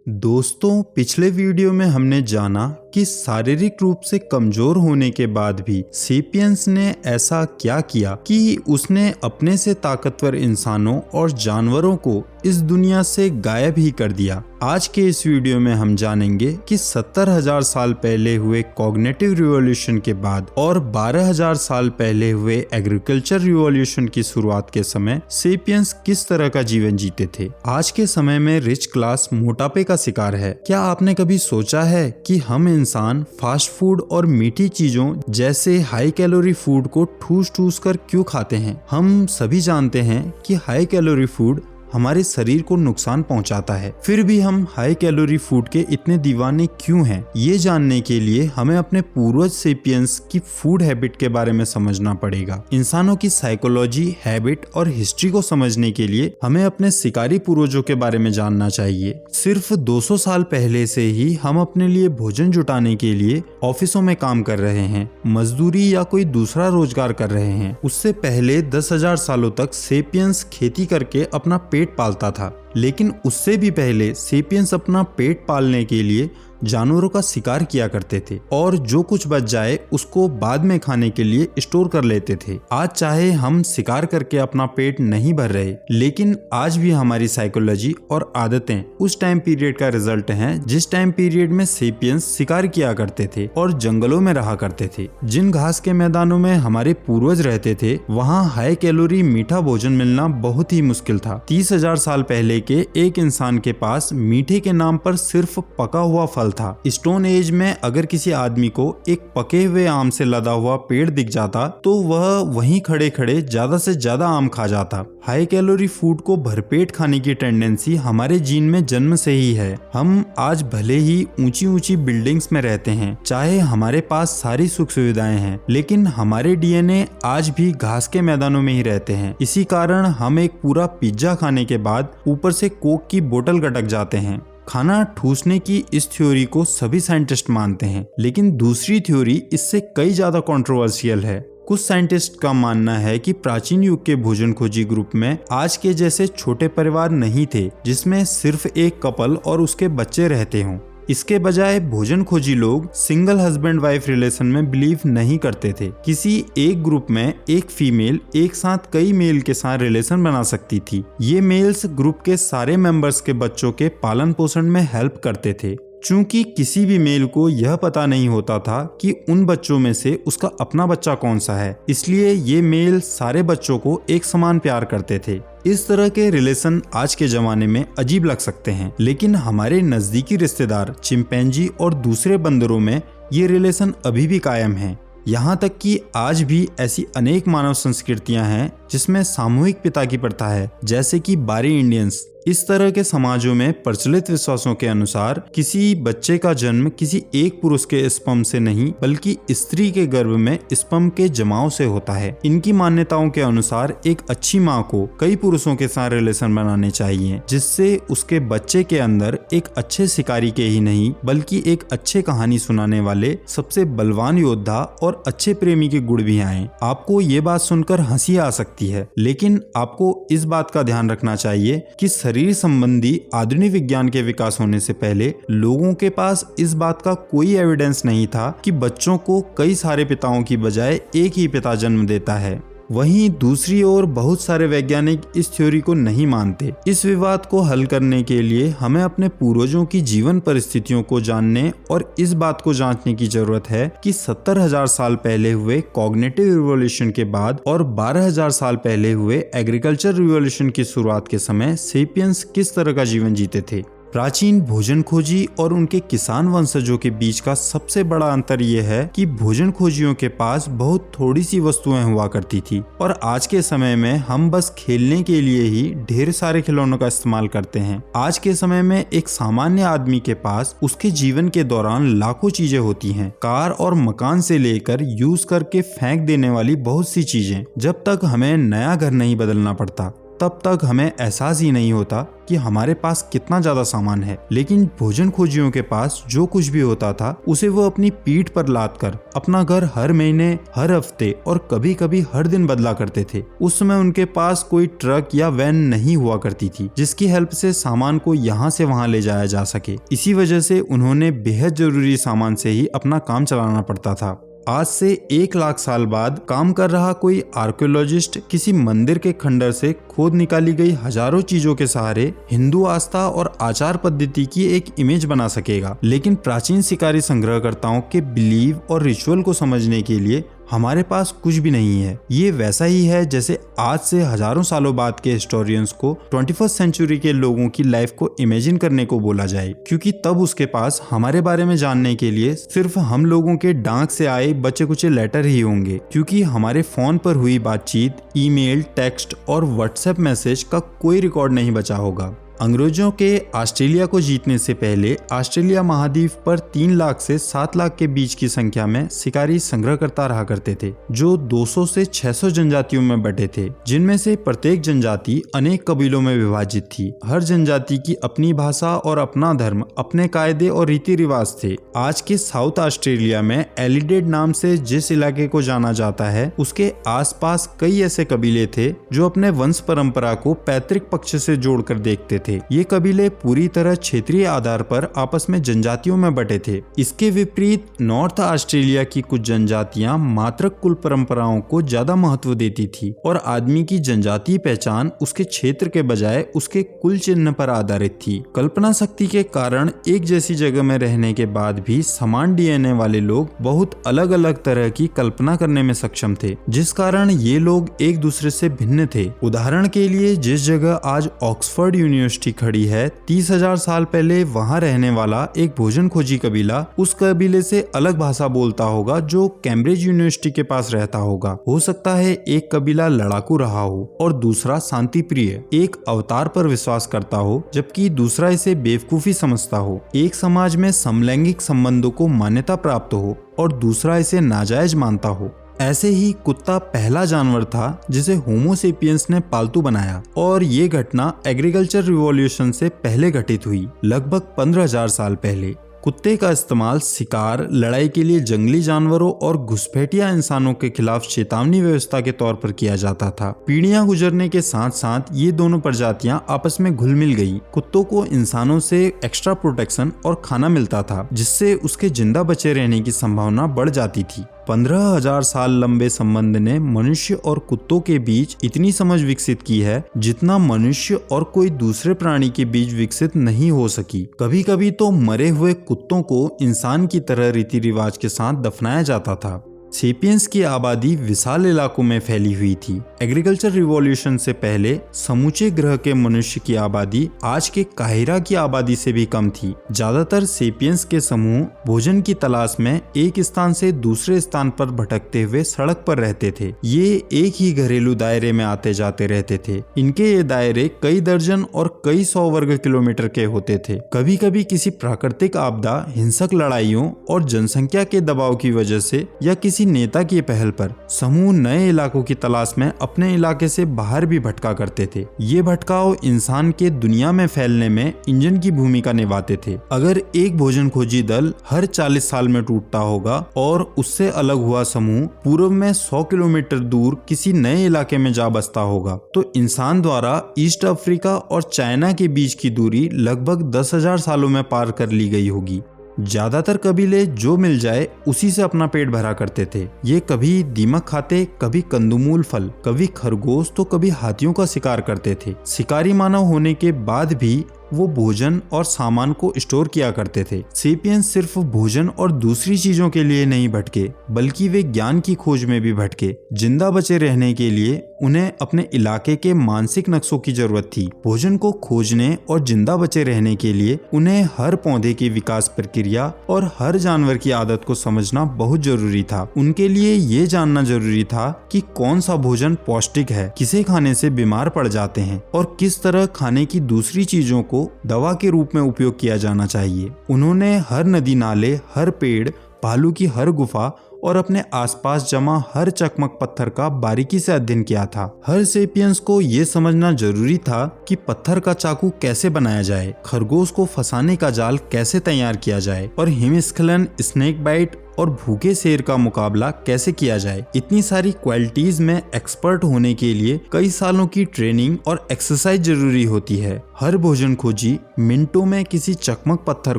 दोस्तों, पिछले वीडियो में हमने जाना कि शारीरिक रूप से कमजोर होने के बाद भी सेपियंस ने ऐसा क्या किया कि उसने अपने से ताकतवर इंसानों और जानवरों को इस दुनिया से गायब ही कर दिया। आज के इस वीडियो में हम जानेंगे कि 70,000 साल पहले हुए कॉग्निटिव रिवॉल्यूशन के बाद और 12,000 साल पहले हुए एग्रीकल्चर रिवॉल्यूशन की शुरुआत के समय सेपियंस किस तरह का जीवन जीते थे। आज के समय में रिच क्लास मोटापे का शिकार है। क्या आपने कभी सोचा है कि हम इंसान फास्ट फूड और मीठी चीजों जैसे हाई कैलोरी फूड को ठूस ठूस कर क्यों खाते हैं? हम सभी जानते हैं कि हाई कैलोरी फूड हमारे शरीर को नुकसान पहुंचाता है, फिर भी हम हाई कैलोरी फूड के इतने दीवाने क्यों हैं? ये जानने के लिए हमें अपने पूर्वज सेपियंस की फूड हैबिट के बारे में समझना पड़ेगा। इंसानों की साइकोलॉजी, हैबिट और हिस्ट्री को समझने के लिए हमें अपने शिकारी पूर्वजों के बारे में जानना चाहिए। सिर्फ 200 साल पहले से ही हम अपने लिए भोजन जुटाने के लिए ऑफिसों में काम कर रहे हैं, मजदूरी या कोई दूसरा रोजगार कर रहे हैं। उससे पहले 10,000 सालों तक सेपियंस खेती करके अपना पेट पालता था, लेकिन उससे भी पहले सेपियंस अपना पेट पालने के लिए जानवरों का शिकार किया करते थे और जो कुछ बच जाए उसको बाद में खाने के लिए स्टोर कर लेते थे। आज चाहे हम शिकार करके अपना पेट नहीं भर रहे, लेकिन आज भी हमारी साइकोलॉजी और आदतें उस टाइम पीरियड का रिजल्ट हैं जिस टाइम पीरियड में सेपियंस शिकार किया करते थे और जंगलों में रहा करते थे। जिन घास के मैदानों में हमारे पूर्वज रहते थे, वहाँ हाई कैलोरी मीठा भोजन मिलना बहुत ही मुश्किल था। 30,000 साल पहले के एक इंसान के पास मीठे के नाम पर सिर्फ पका हुआ फल था। स्टोन एज में अगर किसी आदमी को एक पके हुए आम से लदा हुआ पेड़ दिख जाता तो वह वहीं खड़े खड़े ज्यादा से ज्यादा आम खा जाता। हाई कैलोरी फूड को भरपेट खाने की टेंडेंसी हमारे जीन में जन्म से ही है। हम आज भले ही ऊंची ऊंची बिल्डिंग्स में रहते हैं, चाहे हमारे पास सारी सुख सुविधाएं हैं, लेकिन हमारे डीएनए आज भी घास के मैदानों में ही रहते हैं। इसी कारण हम एक पूरा पिज्जा खाने के बाद ऊपर से कोक की बोतल गटक जाते हैं। खाना ठूसने की इस थ्योरी को सभी साइंटिस्ट मानते हैं, लेकिन दूसरी थ्योरी इससे कई ज्यादा कंट्रोवर्शियल है। कुछ साइंटिस्ट का मानना है कि प्राचीन युग के भोजन खोजी ग्रुप में आज के जैसे छोटे परिवार नहीं थे जिसमें सिर्फ एक कपल और उसके बच्चे रहते हों। इसके बजाय भोजन खोजी लोग सिंगल हस्बैंड वाइफ रिलेशन में बिलीव नहीं करते थे। किसी एक ग्रुप में एक फीमेल एक साथ कई मेल के साथ रिलेशन बना सकती थी। ये मेल्स ग्रुप के सारे मेंबर्स के बच्चों के पालन पोषण में हेल्प करते थे। चूंकि किसी भी मेल को यह पता नहीं होता था कि उन बच्चों में से उसका अपना बच्चा कौन सा है, इसलिए ये मेल सारे बच्चों को एक समान प्यार करते थे। इस तरह के रिलेशन आज के जमाने में अजीब लग सकते हैं, लेकिन हमारे नजदीकी रिश्तेदार चिंपैंजी और दूसरे बंदरों में ये रिलेशन अभी भी कायम है। यहाँ तक कि आज भी ऐसी अनेक मानव संस्कृतियां हैं जिसमें सामूहिक पिता की प्रथा है, जैसे कि बारी इंडियंस। इस तरह के समाजों में प्रचलित विश्वासों के अनुसार किसी बच्चे का जन्म किसी एक पुरुष के स्पर्म से नहीं बल्कि स्त्री के गर्भ में स्पर्म के जमाव से होता है। इनकी मान्यताओं के अनुसार एक अच्छी माँ को कई पुरुषों के साथ रिलेशन बनाने चाहिए, जिससे उसके बच्चे के अंदर एक अच्छे शिकारी के ही नहीं बल्कि एक अच्छे कहानी सुनाने वाले, सबसे बलवान योद्धा और अच्छे प्रेमी के गुण भी आए। आपको ये बात सुनकर हंसी आ सकती है, लेकिन आपको इस बात का ध्यान रखना चाहिए कि शरीर संबंधी आधुनिक विज्ञान के विकास होने से पहले लोगों के पास इस बात का कोई एविडेंस नहीं था कि बच्चों को कई सारे पिताओं की बजाय एक ही पिता जन्म देता है। वहीं दूसरी ओर बहुत सारे वैज्ञानिक इस थ्योरी को नहीं मानते। इस विवाद को हल करने के लिए हमें अपने पूर्वजों की जीवन परिस्थितियों को जानने और इस बात को जांचने की जरूरत है कि 70,000 साल पहले हुए कॉग्निटिव रिवॉल्यूशन के बाद और 12,000 साल पहले हुए एग्रीकल्चर रिवॉल्यूशन की शुरुआत के समय सेपियंस किस तरह का जीवन जीते थे। प्राचीन भोजन खोजी और उनके किसान वंशजों के बीच का सबसे बड़ा अंतर यह है कि भोजन खोजियों के पास बहुत थोड़ी सी वस्तुएं हुआ करती थी और आज के समय में हम बस खेलने के लिए ही ढेर सारे खिलौनों का इस्तेमाल करते हैं। आज के समय में एक सामान्य आदमी के पास उसके जीवन के दौरान लाखों चीजें होती हैं, कार और मकान से लेकर यूज करके फेंक देने वाली बहुत सी चीजें, जब तक हमें नया घर नहीं बदलना पड़ता। तब तक हमें एहसास ही नहीं होता कि हमारे पास कितना ज्यादा सामान है। लेकिन भोजन खोजियों के पास जो कुछ भी होता था उसे वो अपनी पीठ पर लाद कर अपना घर हर महीने, हर हफ्ते और कभी कभी हर दिन बदला करते थे। उस समय उनके पास कोई ट्रक या वैन नहीं हुआ करती थी जिसकी हेल्प से सामान को यहाँ से वहाँ ले जाया जा सके। इसी वजह से उन्होंने बेहद जरूरी सामान से ही अपना काम चलाना पड़ता था। आज से 1 लाख साल बाद काम कर रहा कोई आर्कियोलॉजिस्ट किसी मंदिर के खंडर से खोद निकाली गई हजारों चीजों के सहारे हिंदू आस्था और आचार पद्धति की एक इमेज बना सकेगा। लेकिन प्राचीन शिकारी संग्रहकर्ताओं के बिलीव और रिचुअल को समझने के लिए हमारे पास कुछ भी नहीं है। ये वैसा ही है जैसे आज से हजारों सालों बाद के हिस्टोरियंस को 21st सेंचुरी के लोगों की लाइफ को इमेजिन करने को बोला जाए, क्योंकि तब उसके पास हमारे बारे में जानने के लिए सिर्फ हम लोगों के डाक से आए बचे कुचे लेटर ही होंगे, क्योंकि हमारे फोन पर हुई बातचीत, ईमेल, टेक्स्ट और व्हाट्सएप मैसेज का कोई रिकॉर्ड नहीं बचा होगा। अंग्रेजों के ऑस्ट्रेलिया को जीतने से पहले ऑस्ट्रेलिया महाद्वीप पर 3 लाख से 7 लाख के बीच की संख्या में शिकारी संग्रहकर्ता रहा करते थे, जो 200 से 600 जनजातियों में बटे थे, जिनमें से प्रत्येक जनजाति अनेक कबीलों में विभाजित थी। हर जनजाति की अपनी भाषा और अपना धर्म, अपने कायदे और रीति रिवाज थे। आज के साउथ ऑस्ट्रेलिया में एलिडेड नाम से जिस इलाके को जाना जाता है, उसके आसपास कई ऐसे कबीले थे जो अपने वंश परंपरा को पैतृक पक्ष से जोड़कर देखते थे। ये कबीले पूरी तरह क्षेत्रीय आधार पर आपस में जनजातियों में बटे थे। इसके विपरीत नॉर्थ ऑस्ट्रेलिया की कुछ जनजातियां मातृक कुल परंपराओं को ज्यादा महत्व देती थी और आदमी की जनजातीय पहचान उसके क्षेत्र के बजाय उसके कुल चिन्ह पर आधारित थी। कल्पना शक्ति के कारण एक जैसी जगह में रहने के बाद भी समान डीएनए वाले लोग बहुत अलग अलग तरह की कल्पना करने में सक्षम थे, जिस कारण ये लोग एक दूसरे से भिन्न थे। उदाहरण के लिए जिस जगह आज ऑक्सफोर्ड यूनिवर्सिटी खड़ी है, 30,000 साल पहले वहां रहने वाला एक भोजन खोजी कबीला उस कबीले से अलग भाषा बोलता होगा जो कैम्ब्रिज यूनिवर्सिटी के पास रहता होगा। हो सकता है एक कबीला लड़ाकू रहा हो और दूसरा शांति प्रिय, एक अवतार पर विश्वास करता हो जबकि दूसरा इसे बेवकूफी समझता हो। एक समाज में समलैंगिक संबंधों को मान्यता प्राप्त हो और दूसरा इसे नाजायज मानता हो। ऐसे ही कुत्ता पहला जानवर था जिसे होमो सेपियंस ने पालतू बनाया और ये घटना एग्रीकल्चर रिवॉल्यूशन से पहले घटित हुई, लगभग 15,000 साल पहले। कुत्ते का इस्तेमाल शिकार, लड़ाई के लिए जंगली जानवरों और घुसपैठिया इंसानों के खिलाफ चेतावनी व्यवस्था के तौर पर किया जाता था। पीढ़ियां गुजरने के साथ साथ ये दोनों प्रजातियां आपस में घुल मिल गई। कुत्तों को इंसानों से एक्स्ट्रा प्रोटेक्शन और खाना मिलता था, जिससे उसके जिंदा बचे रहने की संभावना बढ़ जाती थी। 15,000 साल लंबे संबंध ने मनुष्य और कुत्तों के बीच इतनी समझ विकसित की है जितना मनुष्य और कोई दूसरे प्राणी के बीच विकसित नहीं हो सकी। कभी कभी तो मरे हुए कुत्तों को इंसान की तरह रीति रिवाज के साथ दफनाया जाता था। सेपियंस की आबादी विशाल इलाकों में फैली हुई थी। एग्रीकल्चर रिवॉल्यूशन से पहले समूचे ग्रह के मनुष्य की आबादी आज के काहिरा की आबादी से भी कम थी। ज्यादातर सेपियंस के समूह भोजन की तलाश में एक स्थान से दूसरे स्थान पर भटकते हुए सड़क पर रहते थे। ये एक ही घरेलू दायरे में आते जाते रहते थे। इनके ये दायरे कई दर्जन और कई 100 वर्ग किलोमीटर के होते थे। कभी कभी किसी प्राकृतिक आपदा, हिंसक लड़ाइयों और जनसंख्या के दबाव की वजह से या किसी नेता की पहल पर समूह नए इलाकों की तलाश में अपने इलाके से बाहर भी भटका करते थे। ये भटकाव इंसान के दुनिया में फैलने में इंजन की भूमिका निभाते थे। अगर एक भोजन खोजी दल हर 40 साल में टूटता होगा और उससे अलग हुआ समूह पूर्व में 100 किलोमीटर दूर किसी नए इलाके में जा बसता होगा, तो इंसान द्वारा ईस्ट अफ्रीका और चाइना के बीच की दूरी लगभग 10,000 सालों में पार कर ली गई होगी। ज्यादातर कबीले जो मिल जाए उसी से अपना पेट भरा करते थे। ये कभी दीमक खाते, कभी कंदमूल फल, कभी खरगोश तो कभी हाथियों का शिकार करते थे। शिकारी मानव होने के बाद भी वो भोजन और सामान को स्टोर किया करते थे। सेपियंस सिर्फ भोजन और दूसरी चीजों के लिए नहीं भटके, बल्कि वे ज्ञान की खोज में भी भटके। जिंदा बचे रहने के लिए उन्हें अपने इलाके के मानसिक नक्शों की जरूरत थी। भोजन को खोजने और जिंदा बचे रहने के लिए उन्हें हर पौधे की विकास प्रक्रिया और हर जानवर की आदत को समझना बहुत जरूरी था। उनके लिए ये जानना जरूरी था कि कौन सा भोजन पौष्टिक है, किसे खाने से बीमार पड़ जाते हैं और किस तरह खाने की दूसरी चीजों को दवा के रूप में उपयोग किया जाना चाहिए। उन्होंने हर नदी नाले, हर पेड़, भालू की हर गुफा और अपने आसपास जमा हर चकमक पत्थर का बारीकी से अध्ययन किया था। हर सेपियंस को ये समझना जरूरी था कि पत्थर का चाकू कैसे बनाया जाए, खरगोश को फंसाने का जाल कैसे तैयार किया जाए और हिमस्खलन, स्नेक बाइट और भूखे शेर का मुकाबला कैसे किया जाए। इतनी सारी क्वालिटीज में एक्सपर्ट होने के लिए कई सालों की ट्रेनिंग और एक्सरसाइज जरूरी होती है। हर भोजन खोजी मिनटों में किसी चकमक पत्थर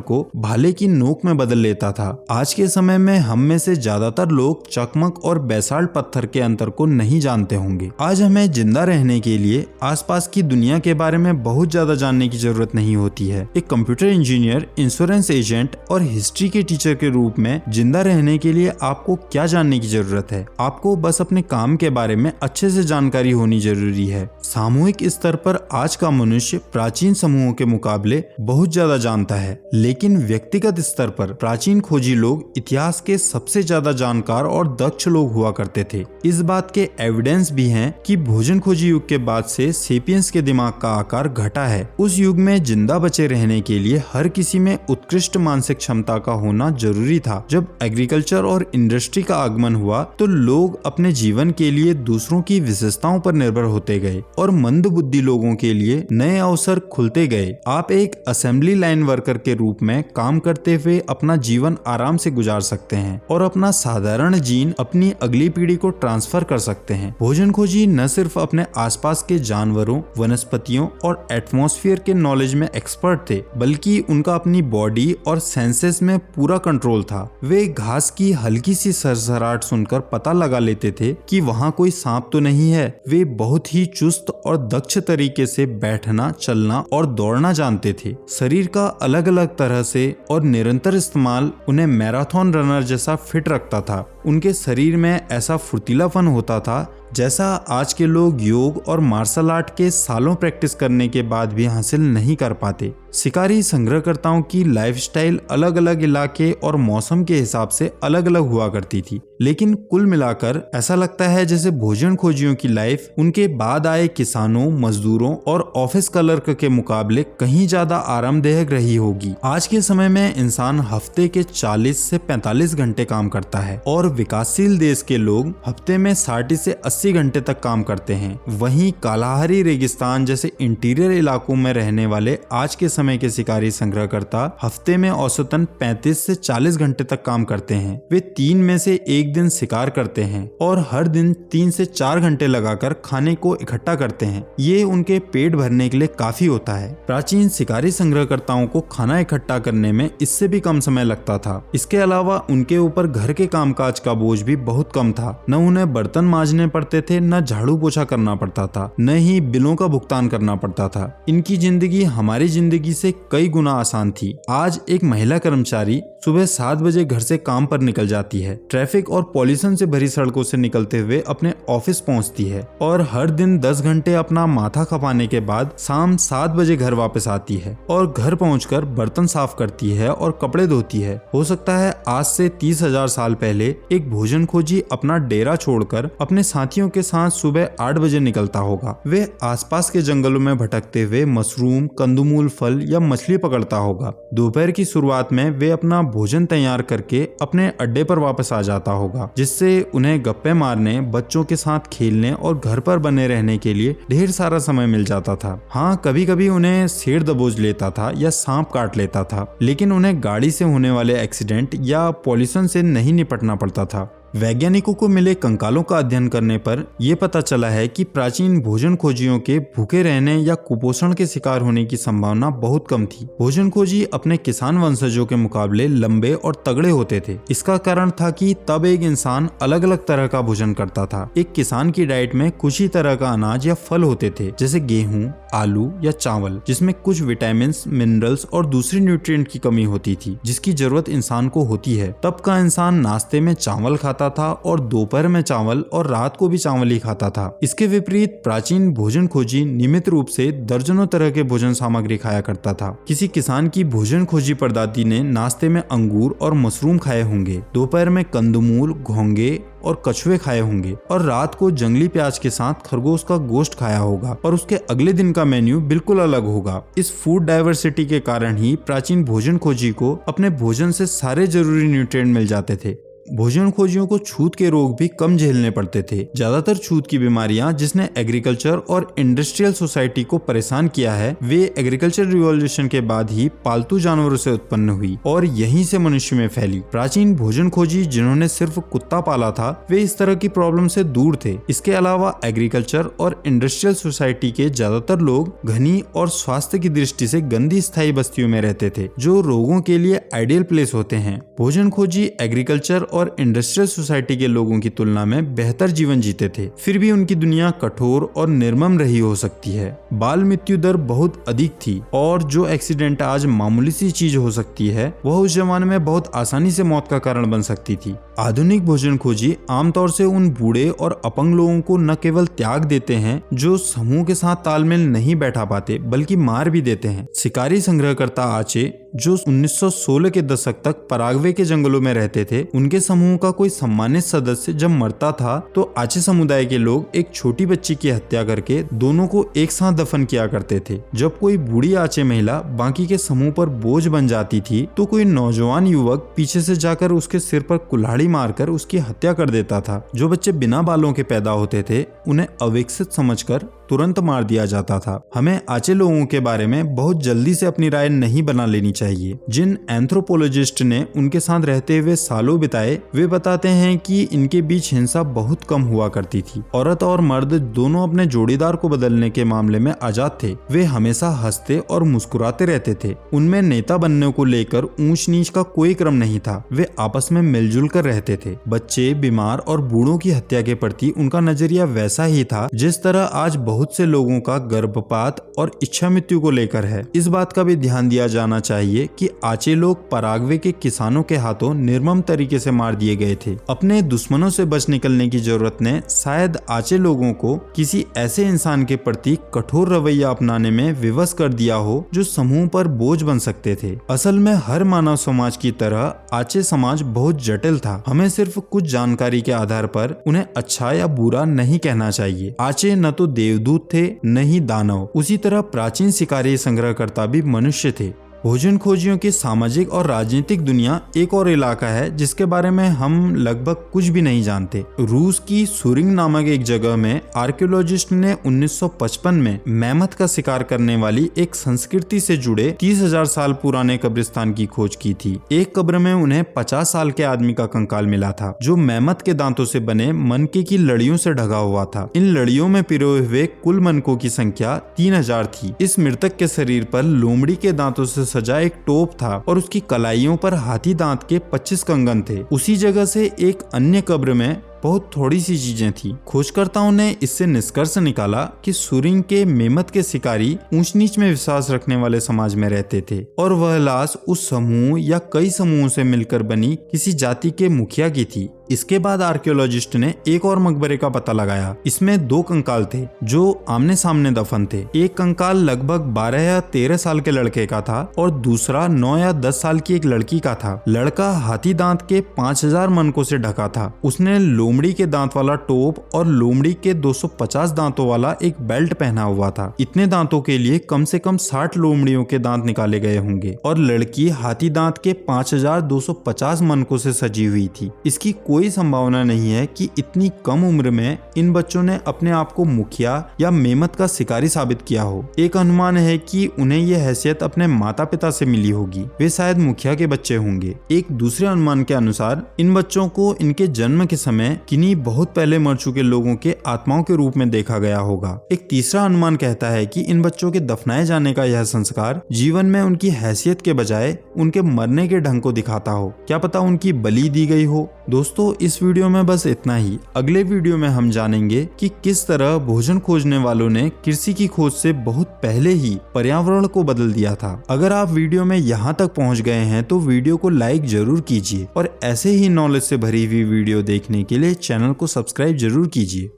को भाले की नोक में बदल लेता था। आज के समय में हम में से ज्यादातर लोग चकमक और बेसाल्ट पत्थर के अंतर को नहीं जानते होंगे। आज हमें जिंदा रहने के लिए आसपास की दुनिया के बारे में बहुत ज्यादा जानने की जरूरत नहीं होती है। एक कंप्यूटर इंजीनियर, इंश्योरेंस एजेंट और हिस्ट्री के टीचर के रूप में जिंदा रहने के लिए आपको क्या जानने की जरूरत है? आपको बस अपने काम के बारे में अच्छे से जानकारी होनी जरूरी है। सामूहिक स्तर पर आज का मनुष्य प्राचीन समूहों के मुकाबले बहुत ज्यादा जानता है, लेकिन व्यक्तिगत स्तर पर प्राचीन खोजी लोग इतिहास के सबसे ज्यादा जानकार और दक्ष लोग हुआ करते थे। इस बात के एविडेंस भी हैं कि भोजन खोजी युग के बाद से सेपियंस के दिमाग का आकार घटा है। उस युग में जिंदा बचे रहने के लिए हर किसी में उत्कृष्ट मानसिक क्षमता का होना जरूरी था। जब एग्रीकल्चर और इंडस्ट्री का आगमन हुआ तो लोग अपने जीवन के लिए दूसरों की विशेषताओं पर निर्भर होते गए और मंदबुद्धि लोगों के लिए नए अवसर खुलते गए। आप एक असेंबली लाइन वर्कर के रूप में काम करते हुए अपना जीवन आराम से गुजार सकते हैं और अपना साधारण जीन अपनी अगली पीढ़ी को ट्रांसफर कर सकते हैं। भोजन खोजी न सिर्फ अपने आसपास के जानवरों, वनस्पतियों और एटमॉस्फेयर के नॉलेज में एक्सपर्ट थे, बल्कि उनका अपनी बॉडी और सेंसेस में पूरा कंट्रोल था। वे घास की हल्की सी सरसराहट सुनकर पता लगा लेते थे कि वहाँ कोई सांप तो नहीं है। वे बहुत ही चुस्त और दक्ष तरीके से बैठना, चलना और दौड़ना जानते थे। शरीर का अलग अलग तरह से और निरंतर इस्तेमाल उन्हें मैराथन रनर जैसा फिट रखता था। उनके शरीर में ऐसा फुर्तीलापन होता था जैसा आज के लोग योग और मार्शल आर्ट के सालों प्रैक्टिस करने के बाद भी हासिल नहीं कर पाते। शिकारी संग्रहकर्ताओं की लाइफस्टाइल अलग अलग इलाके और मौसम के हिसाब से अलग अलग हुआ करती थी, लेकिन कुल मिलाकर ऐसा लगता है जैसे भोजन खोजियों की लाइफ उनके बाद आए किसानों, मजदूरों और ऑफिस क्लर्क के मुकाबले कहीं ज्यादा आरामदायक रही होगी। आज के समय में इंसान हफ्ते के 40 से 45 घंटे काम करता है और विकासशील देश के लोग हफ्ते में 60 से 80 घंटे तक काम करते हैं। वहीं कालाहारी रेगिस्तान जैसे इंटीरियर इलाकों में रहने वाले आज के समय के शिकारी संग्रहकर्ता हफ्ते में औसतन 35 से 40 घंटे तक काम करते हैं। वे 3 में से 1 दिन शिकार करते हैं और हर दिन 3 से 4 घंटे लगाकर खाने को इकट्ठा करते हैं। ये उनके पेट भरने के लिए काफी होता है। प्राचीन शिकारी संग्रहकर्ताओं को खाना इकट्ठा करने में इससे भी कम समय लगता था। इसके अलावा उनके ऊपर घर के कामकाज का बोझ भी बहुत कम था। न उन्हें बर्तन मांजने पड़ते थे, न झाड़ू पोछा करना पड़ता था, न ही बिलों का भुगतान करना पड़ता था। इनकी जिंदगी हमारी जिंदगी से कई गुना आसान थी। आज एक महिला कर्मचारी सुबह 7 बजे घर से काम पर निकल जाती है, ट्रैफिक और पॉल्यूशन से भरी सड़कों से निकलते हुए अपने ऑफिस पहुंचती है और हर दिन 10 घंटे अपना माथा खपाने के बाद शाम 7 बजे घर वापस आती है और घर पहुंचकर बर्तन साफ करती है और कपड़े धोती है। हो सकता है आज से 30,000 साल पहले एक भोजन खोजी अपना डेरा छोड़कर अपने साथियों के साथ सुबह 8 बजे निकलता होगा। वे आसपास के जंगलों में भटकते हुए मशरूम, कंदमूल, फल या मछली पकड़ता होगा। दोपहर की शुरुआत में वे अपना भोजन तैयार करके अपने अड्डे पर वापस आ जाता होगा, जिससे उन्हें गप्पे मारने, बच्चों के साथ खेलने और घर पर बने रहने के लिए ढेर सारा समय मिल जाता था। हाँ, कभी कभी उन्हें शेर दबोच लेता था या सांप काट लेता था, लेकिन उन्हें गाड़ी से होने वाले एक्सीडेंट या पॉल्यूशन से नहीं निपटना पड़ता था। वैज्ञानिकों को मिले कंकालों का अध्ययन करने पर यह पता चला है कि प्राचीन भोजन खोजियों के भूखे रहने या कुपोषण के शिकार होने की संभावना बहुत कम थी। भोजन खोजी अपने किसान वंशजों के मुकाबले लंबे और तगड़े होते थे। इसका कारण था कि तब एक इंसान अलग अलग तरह का भोजन करता था। एक किसान की डाइट में कुछ ही तरह का अनाज या फल होते थे, जैसे गेहूं, आलू या चावल, जिसमें कुछ विटामिन, मिनरल्स और दूसरी न्यूट्रिएंट की कमी होती थी जिसकी जरूरत इंसान को होती है। तब का इंसान नाश्ते में चावल खाता था और दोपहर में चावल और रात को भी चावल ही खाता था। इसके विपरीत प्राचीन भोजन खोजी नियमित रूप से दर्जनों तरह के भोजन सामग्री खाया करता था। किसी किसान की भोजन खोजी परदादी ने नाश्ते में अंगूर और मशरूम खाए होंगे, दोपहर में कंदमूल, घोंगे और कछुए खाए होंगे और रात को जंगली प्याज के साथ खरगोश का गोश्त खाया होगा और उसके अगले दिन का मेन्यू बिल्कुल अलग होगा। इस फूड डाइवर्सिटी के कारण ही प्राचीन भोजन खोजी को अपने भोजन से सारे जरूरी न्यूट्रिएंट मिल जाते थे। भोजन खोजियों को छूत के रोग भी कम झेलने पड़ते थे। ज्यादातर छूत की बीमारियां जिसने एग्रीकल्चर और इंडस्ट्रियल सोसाइटी को परेशान किया है वे एग्रीकल्चर रिवॉल्यूशन के बाद ही पालतू जानवरों से उत्पन्न हुई और यहीं से मनुष्य में फैली। प्राचीन भोजन खोजी जिन्होंने सिर्फ कुत्ता पाला था वे इस तरह की प्रॉब्लम से दूर थे। इसके अलावा एग्रीकल्चर और इंडस्ट्रियल सोसाइटी के ज्यादातर लोग घनी और स्वास्थ्य की दृष्टि से गंदी स्थायी बस्तियों में रहते थे जो रोगों के लिए आइडियल प्लेस होते हैं। भोजन खोजी एग्रीकल्चर और इंडस्ट्रियल सोसाइटी के लोगों की तुलना में बेहतर जीवन जीते थे, फिर भी उनकी दुनिया कठोर और निर्मम रही हो सकती है। बाल मृत्यु दर बहुत अधिक थी और जो एक्सीडेंट आज मामूली सी चीज हो सकती है वह उस जमाने में बहुत आसानी से मौत का कारण बन सकती थी। आधुनिक भोजन खोजी आमतौर से उन बूढ़े और अपंग लोगों को न केवल त्याग देते हैं जो समूह के साथ तालमेल नहीं बैठा पाते बल्कि मार भी देते हैं। शिकारी संग्रहकर्ता आचे जो 1916 के दशक तक पराग्वे के जंगलों में रहते थे, उनके समूह का कोई सम्मानित सदस्य जब मरता था तो आचे समुदाय के लोग एक छोटी बच्ची की हत्या करके दोनों को एक साथ दफन किया करते थे। जब कोई बूढ़ी आचे महिला बाकी के समूह पर बोझ बन जाती थी तो कोई नौजवान युवक पीछे से जाकर उसके सिर पर कुल्हाड़ी मारकर उसकी हत्या कर देता था। जो बच्चे बिना बालों के पैदा होते थे उन्हें अविकसित समझकर तुरंत मार दिया जाता था। हमें आचे लोगों के बारे में बहुत जल्दी से अपनी राय नहीं बना लेनी चाहिए। जिन एंथ्रोपोलॉजिस्ट ने उनके साथ रहते हुए सालों बिताए वे बताते हैं कि इनके बीच हिंसा बहुत कम हुआ करती थी। औरत और मर्द दोनों अपने जोड़ीदार को बदलने के मामले में आजाद थे। वे हमेशा हंसते और मुस्कुराते रहते थे। उनमें नेता बनने को लेकर ऊंच नीच का कोई क्रम नहीं था। वे आपस में मिलजुल कर रहते थे। बच्चे, बीमार और बूढ़ों की हत्या के प्रति उनका नजरिया वैसा ही था जिस तरह आज बहुत से लोगों का गर्भपात और इच्छा मृत्यु को लेकर है। इस बात का भी ध्यान दिया जाना चाहिए कि आचे लोग पराग्वे के किसानों के हाथों निर्मम तरीके से मार दिए गए थे। अपने दुश्मनों से बच निकलने की जरूरत ने शायद आचे लोगों को किसी ऐसे इंसान के प्रति कठोर रवैया अपनाने में विवश कर दिया हो जो समूह पर बोझ बन सकते थे। असल में हर मानव समाज की तरह आचे समाज बहुत जटिल था। हमें सिर्फ कुछ जानकारी के आधार पर उन्हें अच्छा या बुरा नहीं कहना चाहिए। आचे न तो देवदूत थे न ही दानव। उसी तरह प्राचीन शिकारी संग्रहकर्ता भी मनुष्य थे। भोजन खोजियों की सामाजिक और राजनीतिक दुनिया एक और इलाका है जिसके बारे में हम लगभग कुछ भी नहीं जानते। रूस की सुरिंग नामक एक जगह में आर्कियोलॉजिस्ट ने 1955 में मैमथ का शिकार करने वाली एक संस्कृति से जुड़े 30,000 साल पुराने कब्रिस्तान की खोज की थी। एक कब्र में उन्हें 50 साल के आदमी का कंकाल मिला था जो मैमथ के दांतों से बने मनके की लड़ियों से ढका हुआ था। इन लड़ियों में पिरोए हुए कुल मनकों की संख्या 3000 थी। इस मृतक के शरीर पर लोमड़ी के दांतों से सजा एक टोप था और उसकी कलाइयों पर हाथी दांत के 25 कंगन थे। उसी जगह से एक अन्य कब्र में बहुत थोड़ी सी चीजें थी। खोजकर्ताओं ने इससे निष्कर्ष निकाला कि सुरिंग के मेमथ के शिकारी ऊंच नीच में विश्वास रखने वाले समाज में रहते थे और वह लाश उस समूह या कई समूहों से मिलकर बनी किसी जाति के मुखिया की थी। इसके बाद आर्कियोलॉजिस्ट ने एक और मकबरे का पता लगाया। इसमें 2 कंकाल थे जो आमने सामने दफन थे। एक कंकाल लगभग 12 या 13 साल के लड़के का था और दूसरा 9 या 10 साल की एक लड़की का था। लड़का हाथी दांत के 5000 मनकों से ढका था। उसने लोमड़ी के दांत वाला टोप और लोमड़ी के 250 दांतों वाला एक बेल्ट पहना हुआ था। इतने दांतों के लिए कम से कम 60 लोमड़ियों के दांत निकाले गए होंगे और लड़की हाथी दांत के 5250 मनकों से सजी हुई थी। इसकी कोई संभावना नहीं है कि इतनी कम उम्र में इन बच्चों ने अपने आप को मुखिया या मेमथ का शिकारी साबित किया हो। एक अनुमान है कि उन्हें यह हैसियत अपने माता पिता से मिली होगी। वे शायद मुखिया के बच्चे होंगे। एक दूसरे अनुमान के अनुसार इन बच्चों को इनके जन्म के समय किन्हीं बहुत पहले मर चुके लोगों के आत्माओं के रूप में देखा गया होगा। एक तीसरा अनुमान कहता है कि इन बच्चों के दफनाए जाने का यह संस्कार जीवन में उनकी हैसियत के बजाय उनके मरने के ढंग को दिखाता हो। क्या पता उनकी बलि दी गई हो। दोस्तों, इस वीडियो में बस इतना ही। अगले वीडियो में हम जानेंगे कि किस तरह भोजन खोजने वालों ने कृषि की खोज से बहुत पहले ही पर्यावरण को बदल दिया था। अगर आप वीडियो में यहाँ तक पहुँच गए हैं तो वीडियो को लाइक जरूर कीजिए और ऐसे ही नॉलेज से भरी हुई वीडियो देखने के लिए चैनल को सब्सक्राइब जरूर कीजिए।